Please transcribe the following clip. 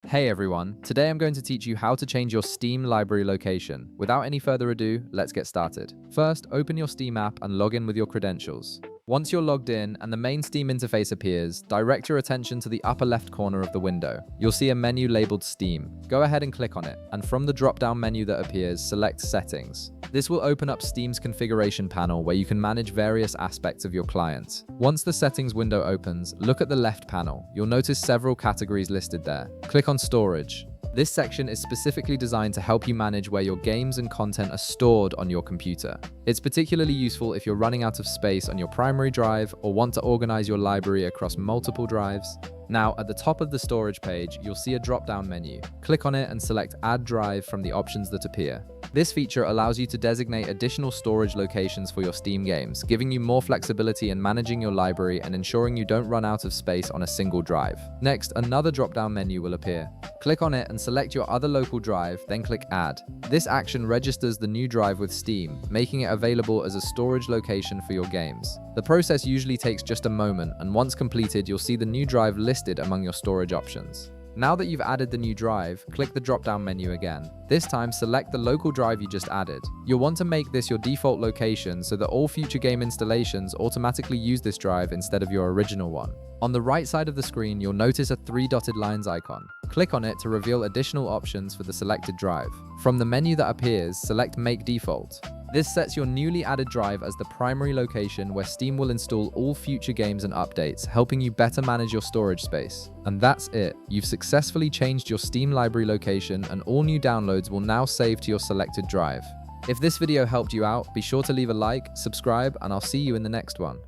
Hey everyone, today I'm going to teach you how to change your Steam library location. Without any further ado, let's get started. First, open your Steam app and log in with your credentials. Once you're logged in and the main Steam interface appears, direct your attention to the upper left corner of the window. You'll see a menu labeled Steam. Go ahead and click on it, and from the drop-down menu that appears, select Settings. This will open up Steam's configuration panel where you can manage various aspects of your client. Once the settings window opens, look at the left panel. You'll notice several categories listed there. Click on Storage. This section is specifically designed to help you manage where your games and content are stored on your computer. It's particularly useful if you're running out of space on your primary drive or want to organize your library across multiple drives. Now, at the top of the storage page, you'll see a drop-down menu. Click on it and select Add Drive from the options that appear. This feature allows you to designate additional storage locations for your Steam games, giving you more flexibility in managing your library and ensuring you don't run out of space on a single drive. Next, another drop-down menu will appear. Click on it and select your other local drive, then click Add. This action registers the new drive with Steam, making it available as a storage location for your games. The process usually takes just a moment, and once completed, you'll see the new drive listed among your storage options. Now that you've added the new drive, click the drop-down menu again. This time, select the local drive you just added. You'll want to make this your default location so that all future game installations automatically use this drive instead of your original one. On the right side of the screen, you'll notice a three dotted lines icon. Click on it to reveal additional options for the selected drive. From the menu that appears, select Make Default. This sets your newly added drive as the primary location where Steam will install all future games and updates, helping you better manage your storage space. And that's it. You've successfully changed your Steam library location, and all new downloads will now save to your selected drive. If this video helped you out, be sure to leave a like, subscribe, and I'll see you in the next one.